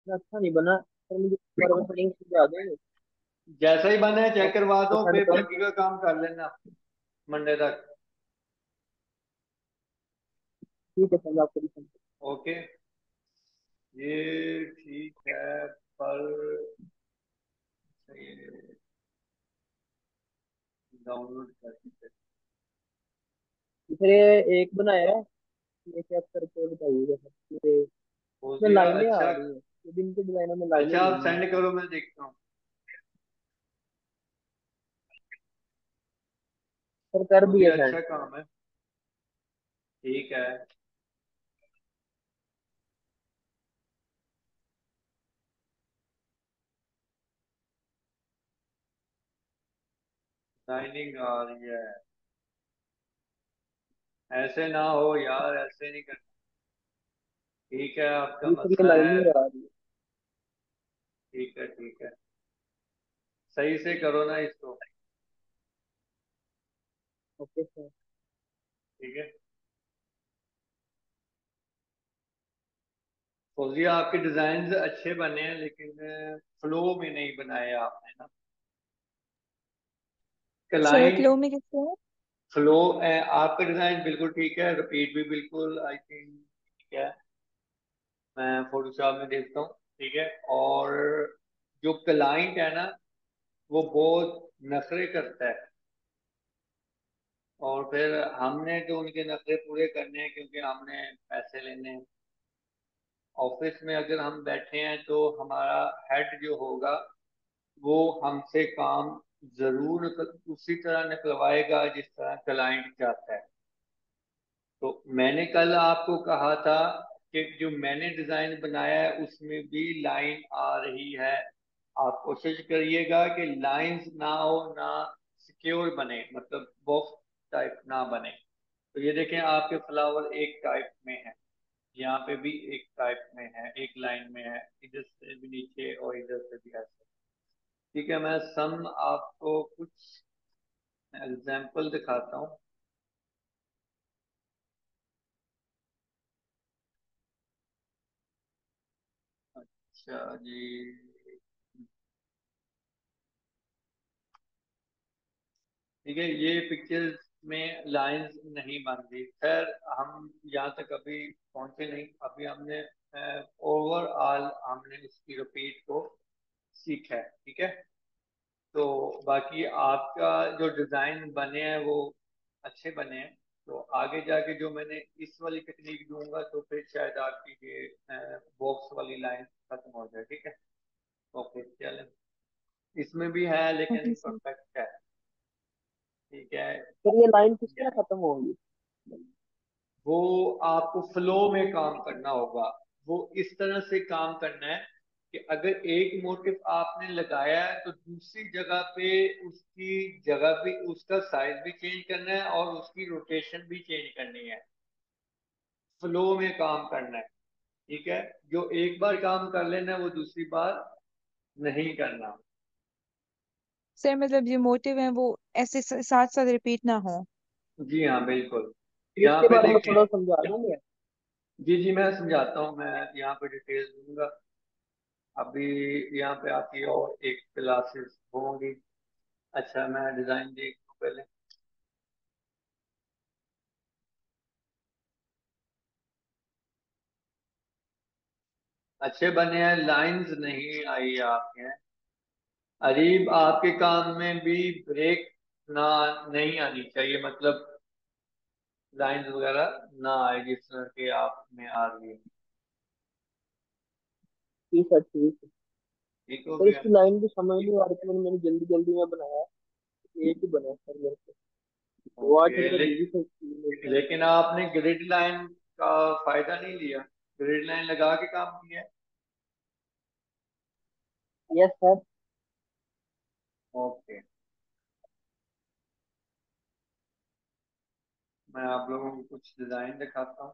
इतना अच्छा नहीं बना, पर मुझे एक बार फिटिंग समझा दो। जैसा ही बना है चेक करवा आपको दो, सेंड फिर करूँ? बाकी का काम कर लेना मंडे तक। ठीक है सर, आपको भी send ओके, ये ठीक है, पर ये डाउनलोड कर। फिर ये एक बनाया है, ये चेक करके बताइएगा सर, ये हो इसमें गया, लाइनें आ अच्छा। रही हैं, ये दिन के डिजाइनों में लाइनें अच्छा नहीं आप आ सेंड रही। करो, मैं देखता हूँ। सर कर हो दिया गया, सेंड। अच्छा काम है। ठीक है। लाइनिंग आ रही है। ऐसे ना हो यार, ऐसे नहीं करना। ठीक है, आपका ये सर ये मसला है। लाइनिंग आ रही है। ठीक है, ठीक है, सही से करो ना इसको। Okay sir. ठीक है। फौजिया, आपके डिजाइन अच्छे बने हैं, लेकिन फ्लो में नहीं बनाए आपने ना। सर क्लाइंट क्लो में किससे है? फ्लो, आपका डिजाइन बिल्कुल ठीक है, रिपीट भी बिल्कुल आई थिंक ठीक है। मैं फोटोशॉप में देखता हूँ। ठीक है। और जो क्लाइंट है ना, वो बहुत नखरे करता है, और फिर हमने तो उनके नखरे पूरे करने हैं, क्योंकि हमने पैसे लेने हैं। ऑफिस में अगर हम बैठे हैं तो हमारा हेड जो होगा, वो हमसे काम जरूर उसी तरह निकलवाएगा जिस तरह क्लाइंट चाहता है। तो मैंने कल आपको कहा था कि जो मैंने डिजाइन बनाया है उसमें भी लाइन आ रही है। आप कोशिश करिएगा कि लाइंस ना हो ना, सिक्योर बने, मतलब बॉक्स टाइप ना बने। तो ये देखें, आपके फ्लावर एक टाइप में है, यहाँ पे भी एक टाइप में है, एक लाइन में है, इधर से भी नीचे और इधर से भी ऐसे। ठीक है, मैं सम आपको कुछ एग्जाम्पल दिखाता हूँ। अच्छा जी। ठीक है, ये पिक्चर्स में लाइंस नहीं बन रही। खैर, हम यहाँ तक अभी पहुंचे नहीं, अभी हमने ओवरऑल हमने उसकी रिपीट को सीखा है। ठीक है। तो बाकी आपका जो डिजाइन बने हैं वो अच्छे बने हैं। तो आगे जाके जो मैंने इस वाली टेक्निक दूंगा, तो फिर शायद आपकी ये बॉक्स वाली लाइन खत्म हो जाए। ठीक है। ओके, चलें। इसमें भी है लेकिन ओके सर। इम्परफेक्ट है। ठीक है। सर ये लाइन किस तरह खत्म होगी? वो आपको फ्लो में काम करना होगा। वो इस तरह से काम करना है कि अगर एक मोटिव आपने लगाया है, तो दूसरी जगह पे उसकी जगह भी, उसका साइज भी चेंज करना है और उसकी रोटेशन भी चेंज करनी है। फ्लो में काम करना है। ठीक है। जो एक बार काम कर लेना है, वो दूसरी बार नहीं करना। सर मतलब जो मोटिव है वो ऐसे साथ साथ रिपीट ना हो। जी हाँ, बिल्कुल। ये यहाँ इसके पे बारे में थोड़ा देखें। समझा देंगे? जी जी, मैं समझाता हूँ, मैं यहाँ पे डिटेल्स दूंगा। अभी यहाँ पे आपकी और एक क्लासेस होंगी। अच्छा, मैं डिजाइन देख लूँ पहले। अच्छे बने हैं, लाइंस नहीं आई आपके हैं। अरीब, आपके काम में भी ब्रेक ना, नहीं आनी चाहिए, मतलब लाइंस वगैरह ना आए जिस तरह के आप में आ रही है। ठीक है, ठीक है। ठीक हो सर गया। इसकी लाइन भी समझ नहीं आ रही थी, मैंने जल्दी जल्दी में बनाया है। एक ही बना है सर मेरे को। वो आज ओके, फिर ये भी सही। लेकिन आपने ग्रिड लाइन का फायदा नहीं लिया। ग्रिड लाइन लगा के काम किया है। Yes sir. ओके, मैं आप लोगों को कुछ डिजाइन दिखाता हूँ।